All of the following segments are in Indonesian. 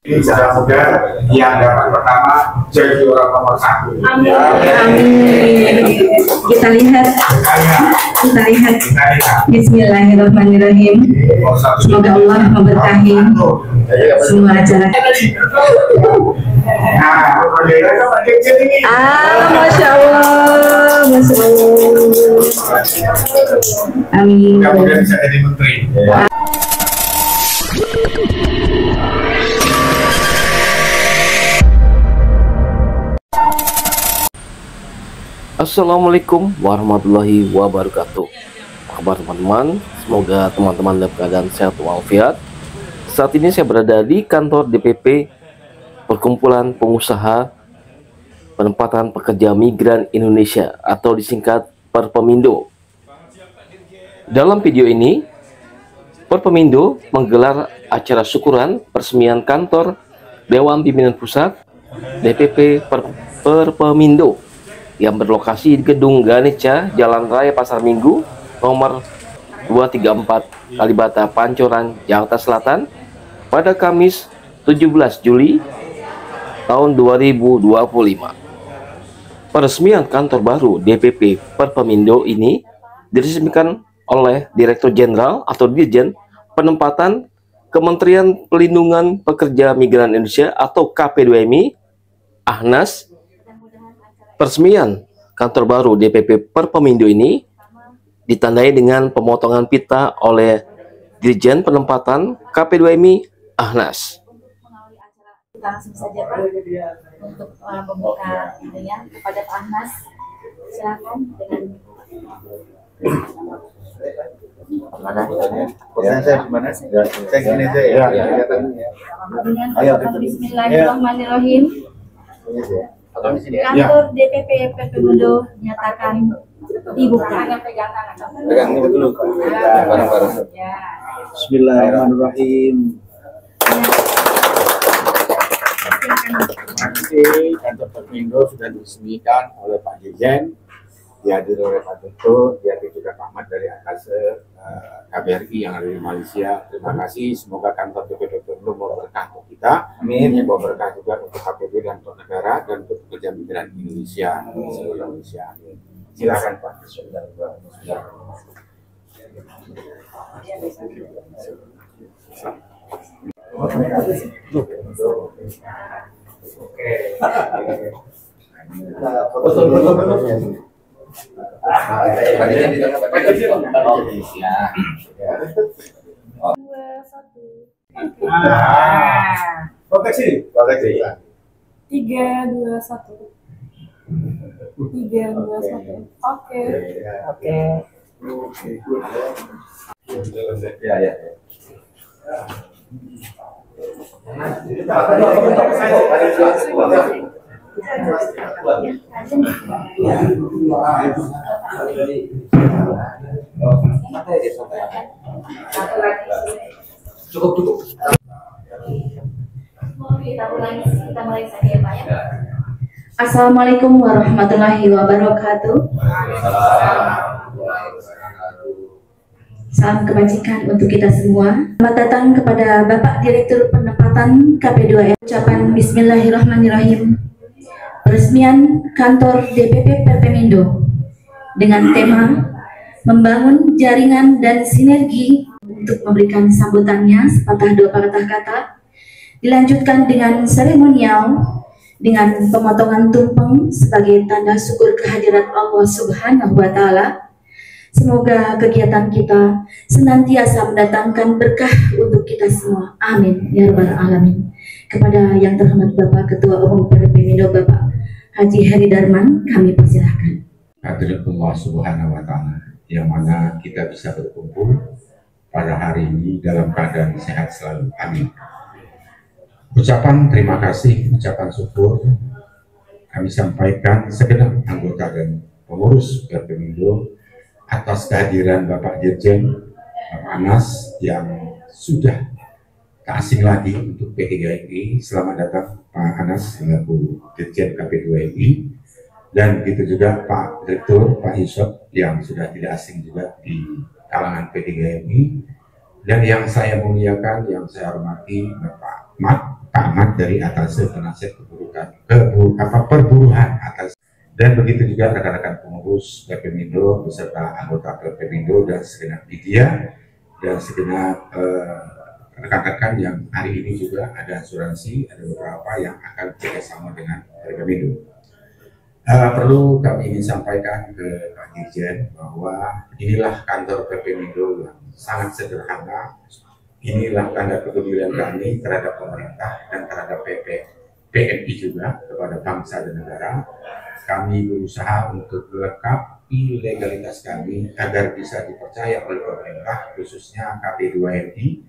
Mudah-mudahan yang dapat pertama jadi orang nomor 1. Amin. Amin. Kita lihat. Bismillahirrahmanirrahim. Semoga Allah memberkahi semua acara. Masya Allah, Masya Allah. Amin. Kemudian bisa jadi menteri. Assalamualaikum warahmatullahi wabarakatuh. Apa kabar teman-teman? Semoga teman-teman dalam keadaan sehat walafiat. Saat ini saya berada di kantor DPP Perkumpulan Pengusaha Penempatan Pekerja Migran Indonesia atau disingkat Perpemindo. Dalam video ini, Perpemindo menggelar acara syukuran peresmian kantor Dewan Pimpinan Pusat DPP Perpemindo yang berlokasi di Gedung Ganesha, Jalan Raya Pasar Minggu, nomor 234, Kalibata, Pancoran, Jakarta Selatan, pada Kamis 17 Juli tahun 2025. Peresmian kantor baru DPP Perpemindo ini diresmikan oleh Direktur Jenderal atau Dirjen Penempatan Kementerian Pelindungan Pekerja Migran Indonesia atau KP2MI, Ahnas. Peresmian kantor baru DPP Perpemindo ini ditandai dengan pemotongan pita oleh Dirjen Penempatan KP2MI Ahnas. Kita langsung saja Pak untuk membuka ininya kepada Pak Ahnas. Silakan dengan Mana? Saya gini aja ya. Bismillahirrahmanirrahim. Kantor DPP Perpemindo nyatakan dibuka. Pegang ini dulu. Bareng-bareng. Bismillahirrahmanirrahim. Terima kasih, kantor Perpemindo sudah diresmikan oleh Pak Dirjen, dihadiri oleh Pak Direktur, dihadiri juga Pak Ahmad dari atas KBRI yang ada di Malaysia. Terima kasih, semoga kantor DPP Perpemindo memberkah untuk kita. Amin. Memberkah juga untuk KPB dan untuk negara dan untuk pekerja migran Indonesia, seluruh Indonesia. Amin. Silakan Pak. Proteksi. 3, 2, 1. 3, 2, 1. Oke. Ya. Cukup. Kita mulai saja ya Pak ya. Assalamualaikum warahmatullahi wabarakatuh. Salam kebajikan untuk kita semua. Selamat datang kepada Bapak Direktur Penempatan KP2M. Ucapan Bismillahirrahmanirrahim. Peresmian kantor DPP Perpemindo dengan tema membangun jaringan dan sinergi. Untuk memberikan sambutannya sepatah dua patah kata, dilanjutkan dengan seremonial dengan pemotongan tumpeng sebagai tanda syukur kehadirat Allah Subhanahu wa Ta'ala. Semoga kegiatan kita senantiasa mendatangkan berkah untuk kita semua. Amin ya rabbal alamin. Kepada yang terhormat Bapak Ketua Umum Perpemindo Bapak Haji Heri Darman, kami persilahkan. Hadirat Allah Subhanahu wa Ta'ala, yang mana kita bisa berkumpul pada hari ini dalam keadaan sehat selalu. Amin. Ucapan terima kasih, ucapan syukur kami sampaikan segenap anggota dan pengurus Perpemindo atas kehadiran Bapak Dirjen, Bapak Anas yang sudah tak asing lagi untuk P3MI. Selamat datang Pak Anas selaku Dirjen KP2MI, dan begitu juga Pak Direktur, Pak Yusuf yang sudah tidak asing juga di kalangan P3MI, dan yang saya muliakan, yang saya hormati Bapak Ahmad Pak Ahmad dari atas penasihat perburuhan atas, dan begitu juga rekan-rekan pengurus PPMindo beserta anggota PPMindo dan segenap media dan segenap rekan-rekan yang hari ini juga ada asuransi, ada beberapa yang akan bekerjasama dengan PPMindo. Perlu kami ingin sampaikan ke Pak Dirjen bahwa inilah kantor PPMindo yang sangat sederhana. Inilah tanda kepedulian kami terhadap pemerintah dan terhadap PMI juga kepada bangsa dan negara. Kami berusaha untuk melengkapi legalitas kami agar bisa dipercaya oleh pemerintah, khususnya KP2MI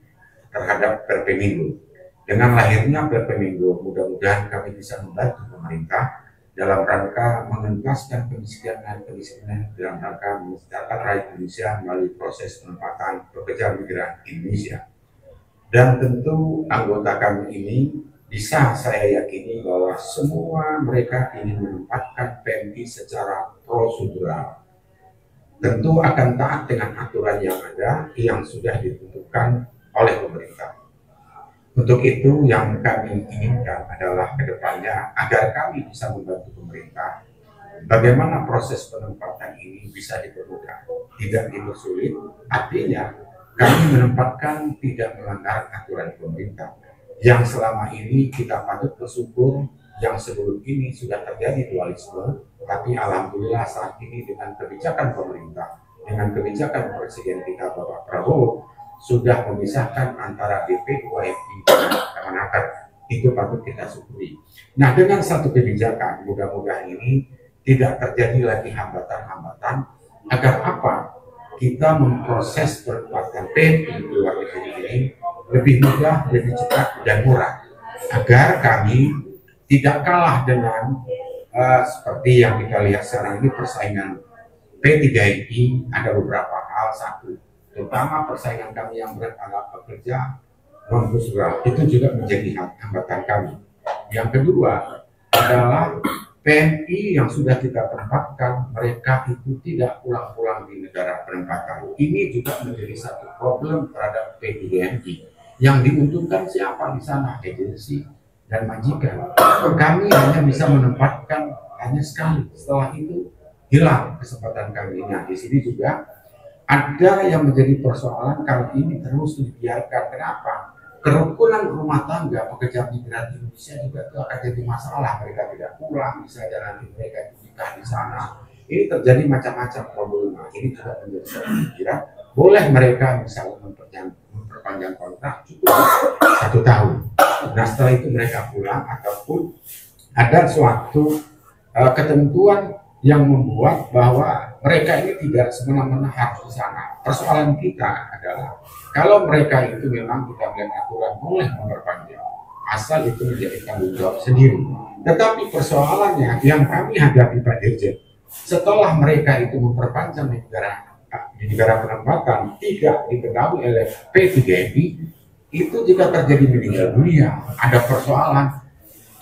terhadap PPMindo. Dengan lahirnya PPMindo, mudah-mudahan kami bisa membantu pemerintah dalam rangka mengentaskan kemiskinan dalam rangka mensejahterakan rakyat Indonesia melalui proses penempatan pekerja migran Indonesia. Dan tentu anggota kami ini bisa saya yakini bahwa semua mereka ingin menempatkan PMI secara prosedural. Tentu akan taat dengan aturan yang ada yang sudah ditentukan oleh pemerintah. Untuk itu yang kami inginkan adalah kedepannya agar kami bisa membantu pemerintah bagaimana proses penempatan ini bisa dipermudah, tidak dipersulit. Artinya kami menempatkan tidak melanggar aturan pemerintah yang selama ini kita patut bersyukur yang sebelum ini sudah terjadi dualisme, tapi alhamdulillah saat ini dengan kebijakan pemerintah, dengan kebijakan Presiden kita Bapak Prabowo sudah memisahkan antara DP2MI dan Kemenaker. Itu patut kita syukuri. Nah, dengan satu kebijakan, mudah-mudahan ini tidak terjadi lagi hambatan-hambatan agar apa? Kita memproses penempatan PMI di luar negeri ini lebih mudah, lebih cepat dan murah, agar kami tidak kalah dengan seperti yang kita lihat sekarang ini persaingan P3MI. Ada beberapa hal, satu terutama persaingan kami yang berat adalah pekerja non-prosedural, itu juga menjadi hambatan kami. Yang kedua adalah PMI yang sudah kita tempatkan, mereka itu tidak pulang-pulang di negara penempatan. Ini juga menjadi satu problem terhadap P3MI. Yang diuntungkan siapa di sana? Agensi dan majikan. Kami hanya bisa menempatkan hanya sekali. Setelah itu hilang kesempatan kami. Nah, di sini juga ada yang menjadi persoalan kalau ini terus dibiarkan. Kenapa? Kerukunan rumah tangga pekerja migran Indonesia juga itu akan jadi masalah. Mereka tidak pulang, misalnya nanti mereka nikah di sana. Ini terjadi macam-macam problema. Ini juga menjadi satu pikiran. Boleh mereka misalnya memperpanjang kontrak cukup 1 tahun. Nah, setelah itu mereka pulang, ataupun ada suatu ketentuan yang membuat bahwa mereka ini tidak semena-mena harus di sana. Persoalan kita adalah kalau mereka itu memang kita melihat aturan boleh memperpanjang, asal itu menjadi tanggung jawab sendiri. Tetapi persoalannya yang kami hadapi Pak Dirjen, setelah mereka itu memperpanjang di negara penempatan tidak diketahui oleh P3MI, itu jika terjadi meninggal dunia, ada persoalan.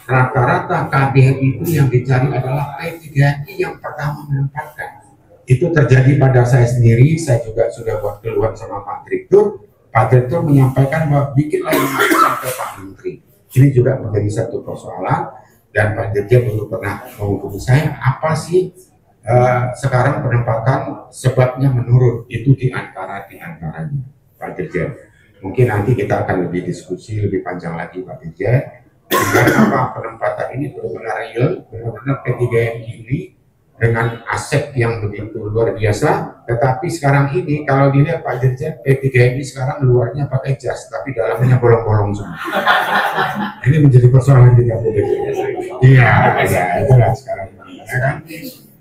Rata-rata KBR itu yang dicari adalah P3MI yang pertama menempatkan. Itu terjadi pada saya sendiri. Saya juga sudah buat keluhan sama Pak Direktur. Pak Direktur menyampaikan bahwa bikin lagi sampai Pak Menteri. Ini juga menjadi satu persoalan. Dan Pak Dirjen dulu pernah menghubungi saya, apa sih sekarang penempatan sebabnya menurun? Itu diantaranya Pak Dirjen. Mungkin nanti kita akan lebih diskusi lebih panjang lagi Pak Dirjen. Apa penempatan ini benar-benar real, benar-benar P3MI ini dengan aset yang begitu luar biasa. Tetapi sekarang ini kalau dilihat Pak Dirjen, P3MI sekarang luarnya pakai jas, tapi dalamnya bolong-bolong semua. Ini menjadi persoalan kita. Iya, itulah sekarang. Ya kan?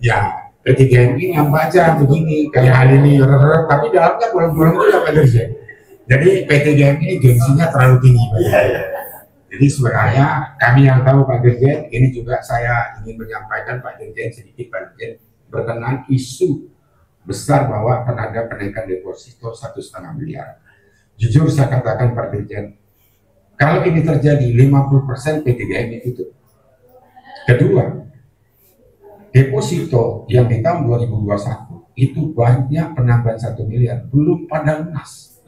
Ya, P3MI yang baca begini, kayak hal ini, tapi dalamnya bolong-bolong juga Pak Dirjen. Jadi P3MI ini gengsinya terlalu tinggi. Jadi sebenarnya kami yang tahu Pak Dirjen, ini juga saya ingin menyampaikan Pak Dirjen sedikit Pak Dirjen berkenaan isu besar bahwa akan ada kenaikan deposito 1,5 miliar. Jujur saya katakan Pak Dirjen, kalau ini terjadi 50% P3MI tutup. Kedua, deposito yang di tahun 2021 itu banyak penambahan 1 miliar belum pada lunas,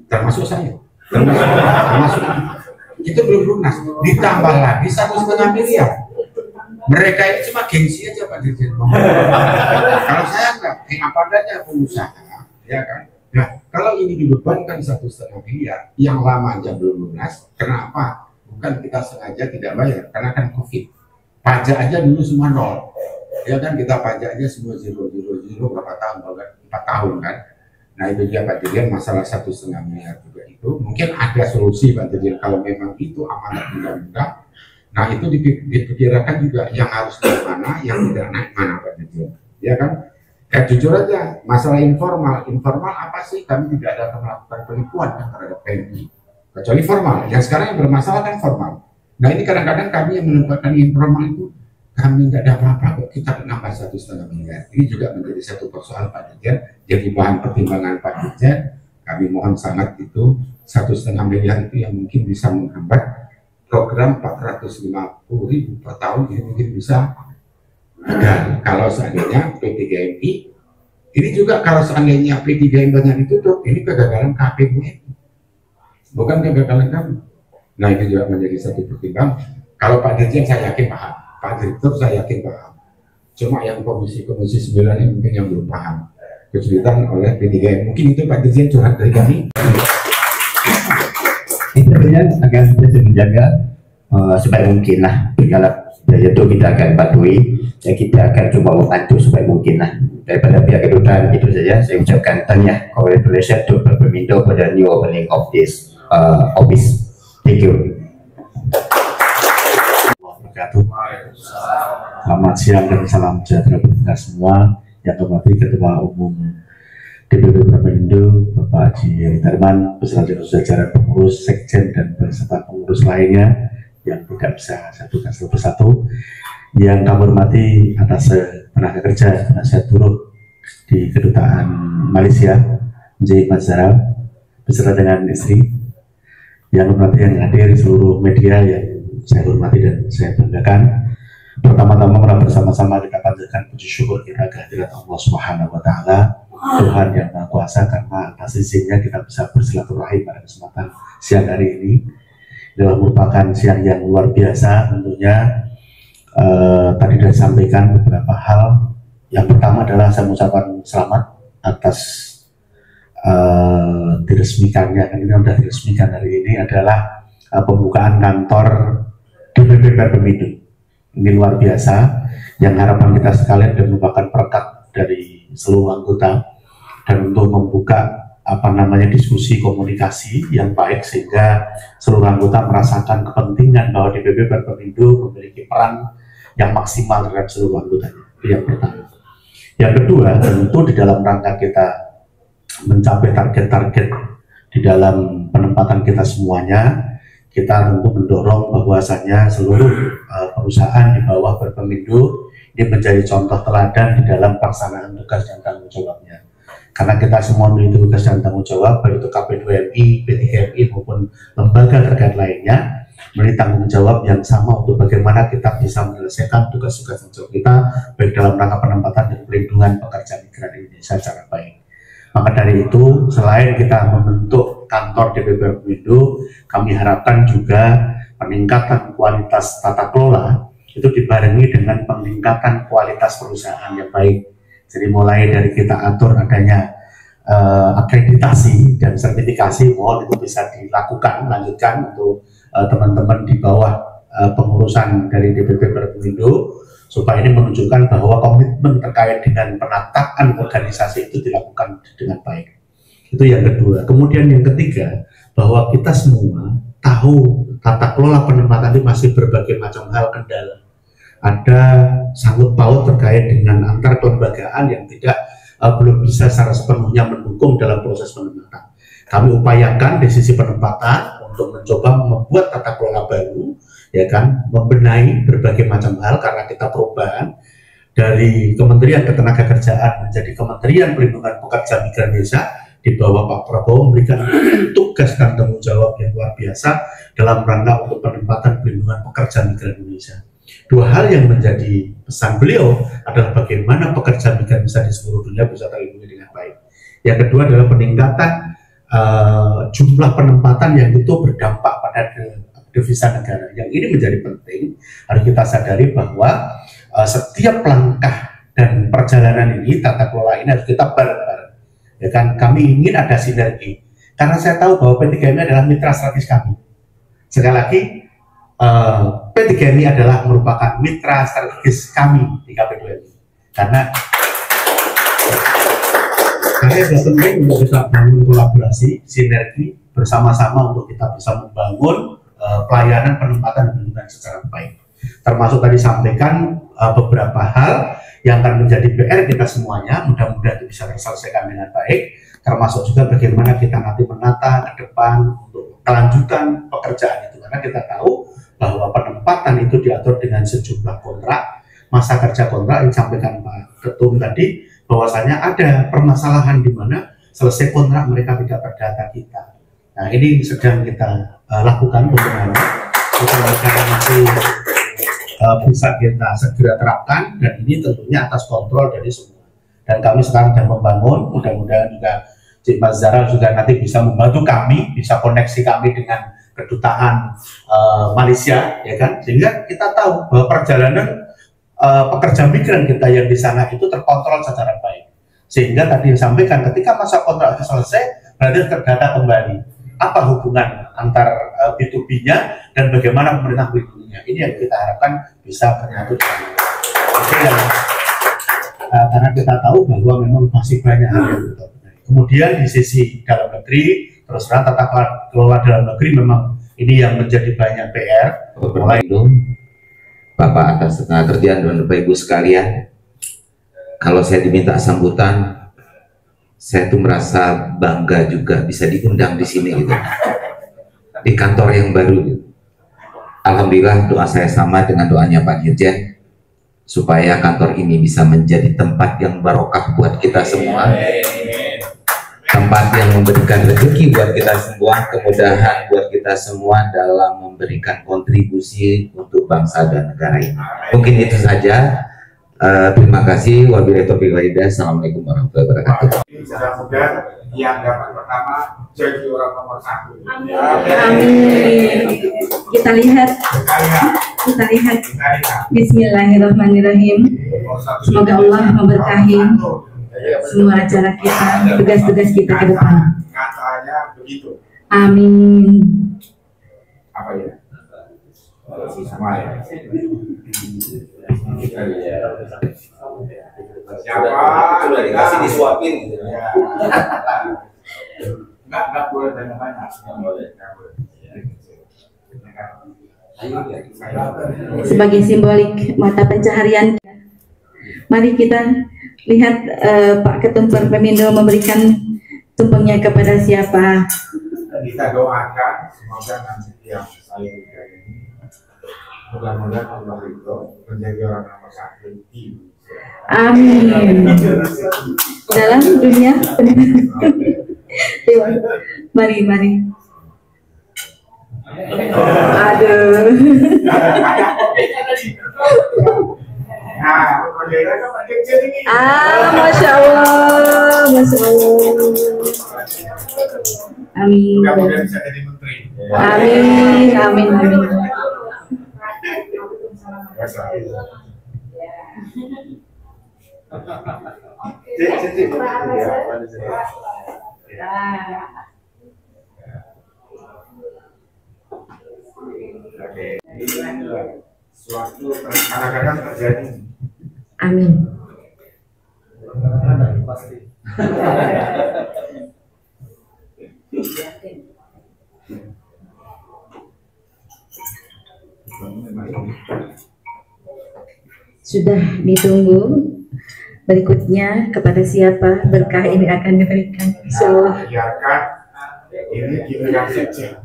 termasuk saya, termasuk Itu belum lunas. Ditambah lagi 1,5 miliar. Mereka ini cuma gengsi aja Pak Dirjen. Kalau saya enggak, apa adanya pengusaha, ya kan. Nah, kalau ini dibebankan 1,5 miliar, yang lama aja belum lunas, kenapa? Bukan kita sengaja tidak bayar, karena kan COVID. Pajak aja dulu semua nol. Ya kan, kita pajak aja semua zero berapa tahun, 4 tahun kan. Nah itu dia Pak Dirjen, masalah 1,5 miliar juga itu. Mungkin ada solusi Pak Dirjen, kalau memang itu amanat undang-undang. Nah itu diperkirakan juga yang harus naik mana, yang tidak naik mana Pak Dirjen. Ya kan? Jujur aja, masalah informal apa sih? Kami tidak ada melakukan penipuan terhadap PMI. Kecuali formal, yang sekarang yang bermasalah kan formal. Nah ini kadang-kadang kami yang menempatkan informal itu, kami tidak ada apa-apa kok, kita nambah 1,5 miliar. Ini juga menjadi satu persoalan Pak Dirjen, jadi bahan pertimbangan Pak Dirjen. Kami mohon sangat itu 1,5 miliar itu yang mungkin bisa menghambat program 450.000 per tahun ini mungkin bisa. Dan kalau seandainya P3GMI, ini juga kalau seandainya P3GMI banyak ditutup, ini kegagalan KPBN, bukan kegagalan kami. Nah itu juga menjadi satu pertimbangan. Kalau Pak Dirjen saya yakin paham, Pak Direktur saya yakin paham. Cuma yang komisi 9 ini mungkin yang belum paham, kesulitan oleh P3GMI. Mungkin itu Pak Dirjen curhat dari kami. Intinya agar kita menjaga sebaik mungkin lah. Kalau itu kita akan patuhi, ya kita akan coba membantu sebaik mungkin lah. Daripada pihak kedutaan itu saja saya ucapkan tanya congratulations to Perpemindo pada new opening of this office. Thank you. Selamat siang dan salam sejahtera bagi kita semua. Yang hormati Ketua Umum DPP Perpemindo Bapak Haji Darman, beserta jajaran pengurus, sekjen dan beserta pengurus lainnya yang tidak bisa saya sebutkan satu persatu. Yang kami hormati atas tenaga kerja penasihat buruh di Kedutaan Malaysia, J. Mazhar, beserta dengan istri. Yang hormati yang hadir seluruh media yang saya hormati dan saya banggakan. Pertama-tama mari bersama-sama kita panjatkan puji syukur kita kehadirat Allah Subhanahu wa taala, Tuhan yang Maha Kuasa, karena atas izinnya kita bisa bersilaturahim pada kesempatan siang hari ini. Adalah merupakan siang yang luar biasa tentunya. Tadi sudah disampaikan beberapa hal. Yang pertama adalah saya mengucapkan selamat atas diresmikannya, kan ini sudah diresmikan hari ini, adalah pembukaan kantor DPP Perpemindo. Ini luar biasa, yang harapan kita sekalian dan merupakan perkat dari seluruh anggota, dan untuk membuka diskusi komunikasi yang baik sehingga seluruh anggota merasakan kepentingan bahwa DPP Perpemindo memiliki peran yang maksimal terhadap seluruh anggotanya. Itu yang pertama. Yang kedua, tentu di dalam rangka kita mencapai target-target di dalam penempatan kita semuanya, kita tentu mendorong bahwasanya seluruh perusahaan di bawah Perpemindo ini menjadi contoh teladan di dalam pelaksanaan tugas dan tanggung jawabnya. Karena kita semua memiliki tugas dan tanggung jawab, baik itu KP2MI, P3GMI maupun lembaga terkait lainnya, memiliki tanggung jawab yang sama untuk bagaimana kita bisa menyelesaikan tugas-tugas tanggung jawab kita, baik dalam rangka penempatan dan pelindungan pekerja migran Indonesia secara baik. Maka dari itu, selain kita membentuk kantor DPP Perpemindo, kami harapkan juga peningkatan kualitas tata kelola itu dibarengi dengan peningkatan kualitas perusahaan yang baik. Jadi mulai dari kita atur adanya akreditasi dan sertifikasi, mohon itu bisa dilakukan, lanjutkan untuk teman-teman di bawah pengurusan dari DPP Perpemindo, supaya ini menunjukkan bahwa komitmen terkait dengan penataan organisasi itu dilakukan dengan baik. Itu yang kedua. Kemudian yang ketiga, bahwa kita semua tahu tata kelola penempatan ini masih berbagai macam hal kendala. Ada sangkut paut terkait dengan antar kelembagaan yang belum bisa secara sepenuhnya mendukung dalam proses penempatan. Kami upayakan di sisi penempatan untuk mencoba membuat tata kelola baru, ya kan, membenahi berbagai macam hal, karena kita perubahan dari Kementerian Ketenagakerjaan menjadi Kementerian Perlindungan Pekerja Migran Indonesia di bawah Pak Prabowo, memberikan tugas dan tanggung jawab yang luar biasa dalam rangka untuk penempatan perlindungan pekerja migran Indonesia. Dua hal yang menjadi pesan beliau adalah bagaimana pekerja migran bisa di seluruh dunia bisa terlindungi dengan baik. Yang kedua adalah peningkatan jumlah penempatan yang itu berdampak pada devisa negara. Yang ini menjadi penting, harus kita sadari bahwa setiap langkah dan perjalanan ini, tata kelola ini harus kita bareng-bareng. Ya kan, kami ingin ada sinergi. Karena saya tahu bahwa P3MI adalah mitra strategis kami. Sekali lagi, P3MI adalah merupakan mitra strategis kami di KP2MI. Karena itu penting untuk kita bangun kolaborasi, sinergi bersama-sama untuk kita bisa membangun pelayanan penempatan dan pendidikan secara baik. Termasuk tadi sampaikan beberapa hal yang akan menjadi PR kita semuanya, mudah-mudahan itu bisa terselesaikan dengan baik, termasuk juga bagaimana kita nanti menata ke depan untuk kelanjutan pekerjaan itu, karena kita tahu bahwa penempatan itu diatur dengan sejumlah kontrak, masa kerja kontrak yang disampaikan Pak Ketum tadi, bahwasanya ada permasalahan di mana selesai kontrak mereka tidak terdata kita. Nah, ini sedang kita lakukan bagaimana supaya nanti bisa kita segera terapkan, dan ini tentunya atas kontrol dari semua. Dan kami sekarang sedang membangun, mudah-mudahan juga Cik Mas Zara juga nanti bisa membantu kami, bisa koneksi kami dengan kedutaan Malaysia, ya kan, sehingga kita tahu bahwa perjalanan pekerja migran kita yang di sana itu terkontrol secara baik. Sehingga tadi disampaikan ketika masa kontrak itu selesai, berarti terdata kembali apa hubungan antar B2B-nya dan bagaimana pemerintah melindunginya. Ini yang kita harapkan bisa menyatu dengan karena kita tahu bahwa memang masih banyak hal yang kita benahi. Kemudian di sisi dalam negeri, terus terang tata kelola dalam negeri memang ini yang menjadi banyak PR. Mulai Bapak atas tenaga kerjaan dan Bapak Ibu sekalian, kalau saya diminta sambutan, saya tuh merasa bangga juga bisa diundang di sini gitu, di kantor yang baru gitu. Alhamdulillah doa saya sama dengan doanya Pak Dirjen, supaya kantor ini bisa menjadi tempat yang barokah buat kita semua, tempat yang memberikan rezeki buat kita semua, kemudahan buat kita semua dalam memberikan kontribusi untuk bangsa dan negara ini. Mungkin itu saja. Terima kasih. Wabillahi taufiq wal hidayah. Assalamualaikum warahmatullahi wabarakatuh. Mudah-mudahan yang dapat pertama jadi orang nomor 1. Amin. Kita lihat. Bismillahirrahmanirrahim. Semoga Allah memberkahi semua acara kita, tugas-tugas kita ke depan. Katanya begitu. Amin. Apa ya? Sama ya. Siapa? Sudah dikasih disuapin gitu. Ya. Enggak boleh banyak-banyak. Sebagai simbolik mata pencaharian, mari kita lihat Pak Ketum Perpemindo memberikan tumpengnya kepada siapa. Kita doakan semoga nanti yang saya berikan ini mudah-mudahan Allah itu menjadi orang nomor 1 di Amin. Dalam dunia mari. Aduh. Masya Allah. Amin. Mudah-mudahan bisa jadi menteri. Amin. Suatu kadang-kadang terjadi. Amin. Sudah ditunggu berikutnya kepada siapa berkah ini akan diberikan. Insyaallah. Biarkan ini giliran sekjen.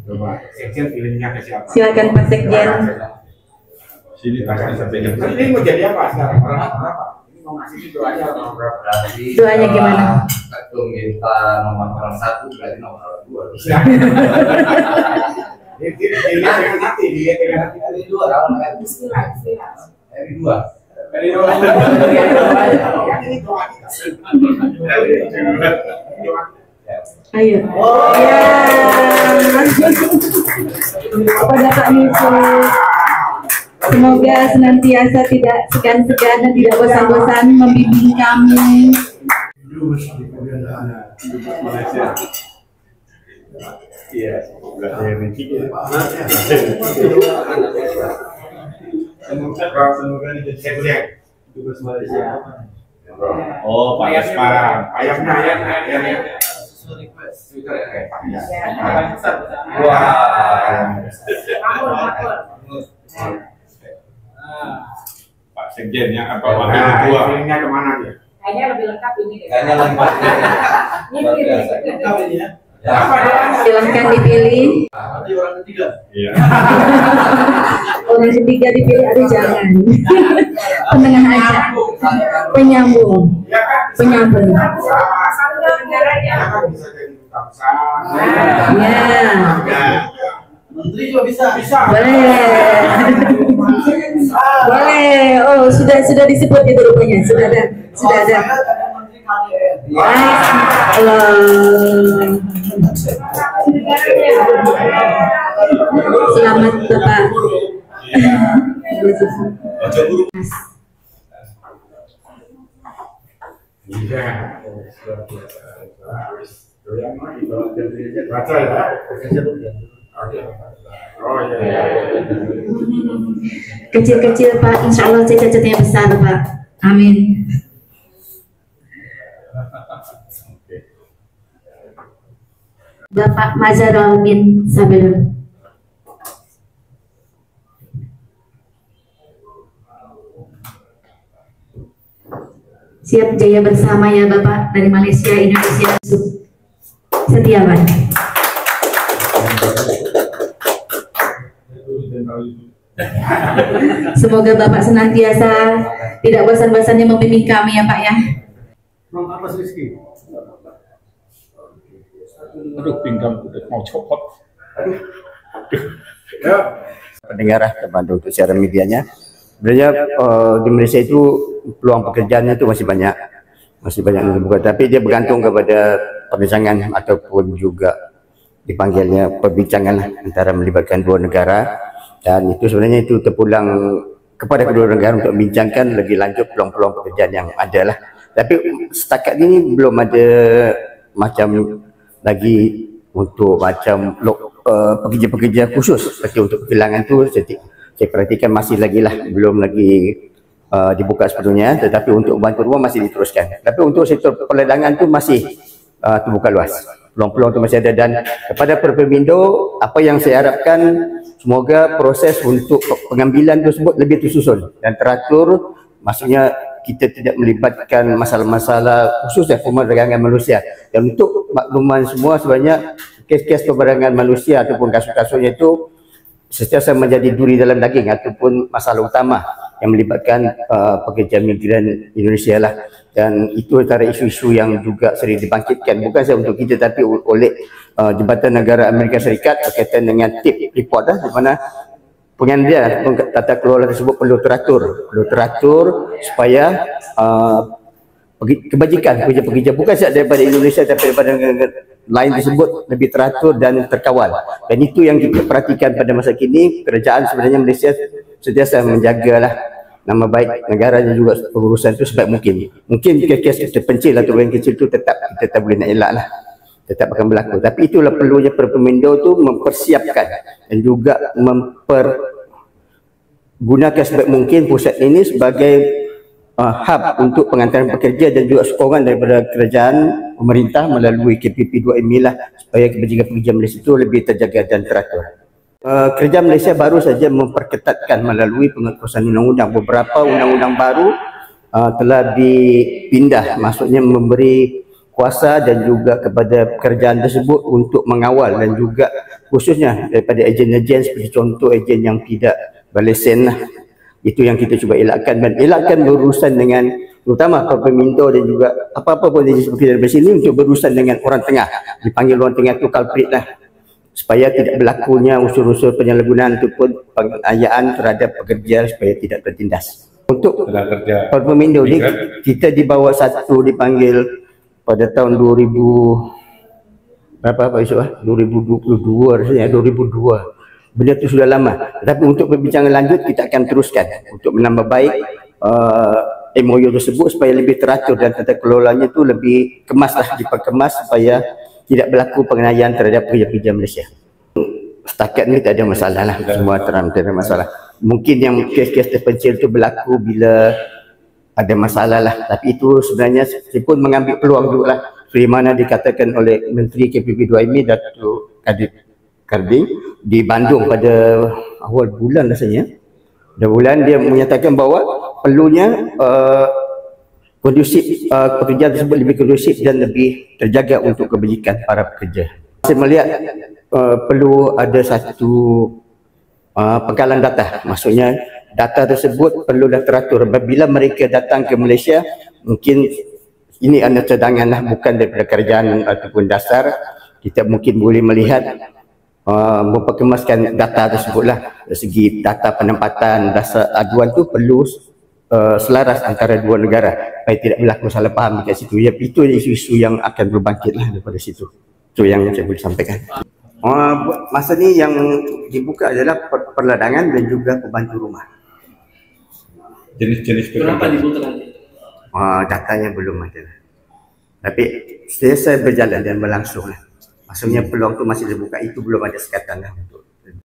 Coba sekjen pilihnya ke siapa? Silakan Pak Sekjen. Sini ini mau jadi apa sekarang? Orang apa? Ini mau ngasih doanya atau berapa? Doanya gimana? Ketum minta nomor orang 1 berarti nomor 2. Dilihat dengan hati, Dari 2 orang kan. Dari 2. Ini doa kita. Ayo. Ya. Kepada Pak Yusuf. Semoga senantiasa tidak segan-segan dan tidak bosan-bosan membimbing kami. Oh, Pak Yasman. Ayamnya. Pak Sekjen yang apa wakil ketua? Ini kemana dia? Kayaknya lebih lengkap ini deh. Kayaknya lengkap. Lengkap ini ya. Silahkan dipilih. Nanti orang ketiga. Iya. Orang ketiga dipilih, ada jangan. Penengah aja. Penyambung. Penyambung. Ya. Menteri juga bisa. Boleh. Boleh. Oh, sudah disebut itu rupanya. Sudah ada. Allah. Selamat Bapak. Kecil-kecil Pak, insya Allah cita-citanya besar Pak. Amin. Bapak Mazharul bin Sabirun. Siap jaya bersama ya Bapak dari Malaysia, Indonesia, Setiawan. Semoga Bapak senantiasa tidak bosan-bosannya membimbing kami ya Pak ya. Aduh, pinggang udah mau copot. Pendengar terbantu untuk siaran medianya. Sebenarnya di Malaysia itu peluang pekerjaannya itu masih banyak yang terbuka, tapi dia bergantung kepada perbincangan ataupun juga dipanggilnya perbincangan antara melibatkan dua negara, dan itu sebenarnya itu terpulang kepada kedua negara untuk membincangkan lebih lanjut peluang-peluang pekerjaan yang ada lah. Tapi setakat ini belum ada macam lagi untuk macam pekerja-pekerja khusus seperti untuk kehilangan tu saya perhatikan masih lagi lah, belum lagi dibuka sepenuhnya, tetapi untuk bantu rumah masih diteruskan. Tapi untuk sektor peledangan tu masih terbuka luas, peluang-peluang tu masih ada. Dan kepada Perpemindo, apa yang saya harapkan semoga proses untuk pengambilan tersebut lebih tersusun dan teratur, maksudnya kita tidak melibatkan masalah-masalah khusus perdagangan manusia. Dan untuk makluman semua, sebanyak kes-kes perdagangan manusia ataupun kasus-kasusnya itu sentiasa menjadi duri dalam daging ataupun masalah utama yang melibatkan pekerja migran Indonesia lah. Dan itu antara isu-isu yang juga sering dibangkitkan, bukan sahaja untuk kita tapi oleh Jabatan Negara Amerika Serikat berkaitan dengan TIP report lah, di mana pengandian tata kelola tersebut perlu teratur supaya kebajikan pekerja-pekerja bukan sahaja daripada Indonesia tapi daripada negara lain tersebut lebih teratur dan terkawal. Dan itu yang kita perhatikan pada masa kini. Kerajaan sebenarnya Malaysia sentiasa menjagalah nama baik negara dan juga pengurusan itu sebaik mungkin. Mungkin kes-kes terpencil atau yang kecil itu tetap kita tak boleh nak elak lah, tetap akan berlaku. Tapi itulah perlunya Perpemindo itu mempersiapkan dan juga mempergunakan sebaik mungkin pusat ini sebagai hub untuk pengantaran pekerja dan juga sokongan daripada kerajaan pemerintah melalui KPP 2ME lah, supaya kebajikan pekerja Malaysia itu lebih terjaga dan teratur. Kerajaan Malaysia baru saja memperketatkan melalui pengetusan undang-undang. Beberapa undang-undang baru telah dipindah, maksudnya memberi kuasa dan juga kepada kerajaan tersebut untuk mengawal dan juga khususnya daripada ejen-ejen seperti contoh ejen yang tidak berlesen lah. Itu yang kita cuba elakkan, dan elakkan berurusan dengan terutama Perpemindo dan juga apa-apa pun ejen seperti dari sini untuk berurusan dengan orang tengah. Dipanggil orang tengah itu culprit lah, supaya tidak berlakunya unsur-unsur penyalahgunaan ataupun penganiayaan terhadap pekerja supaya tidak tertindas. Untuk Perpemindo ni kita di bawah satu dipanggil pada tahun 2000 berapa Pak Yusuf? 2022 rasanya, 2002. Benda itu sudah lama. Tetapi untuk perbincangan lanjut kita akan teruskan untuk menambah baik MOU tersebut supaya lebih teratur dan tata kelolanya itu lebih kemaslah, diperkemas supaya tidak berlaku penganiayaan terhadap pekerja-pekerja Malaysia. Setakat ni tak ada masalah lah, semua terang, tak ada masalah. Mungkin yang kes-kes terpencil itu berlaku bila ada masalah lah, tapi itu sebenarnya saya pun mengambil peluang dulu lah. Seperti mana dikatakan oleh Menteri KPP2ME Datuk Karding di Bandung pada awal bulan rasanya. Pada bulan dia menyatakan bahawa perlunya kondusif, pekerjaan tersebut lebih kondusif dan lebih terjaga untuk kebajikan para pekerja. Saya melihat perlu ada satu pengkalan data, maksudnya data tersebut perlulah teratur. Apabila mereka datang ke Malaysia, mungkin ini adalah cadangan lah, bukan daripada kerjaan ataupun dasar. Kita mungkin boleh melihat memperkemaskan data tersebut lah. Dari segi data penempatan, dasar aduan tu perlu selaras antara dua negara supaya tidak berlaku salah faham dekat situ. Ya, itu isu-isu yang akan berbangkit lah daripada situ. Itu yang saya boleh sampaikan. Masa ni yang dibuka adalah perladangan dan juga pembantu rumah. Jenis-jenis Berapa pekerjaan. dibutuhkan nanti? Datanya belum ada. Tapi saya berjalan dan berlangsung lah. Maksudnya peluang tu masih terbuka, itu belum ada sekatan lah untuk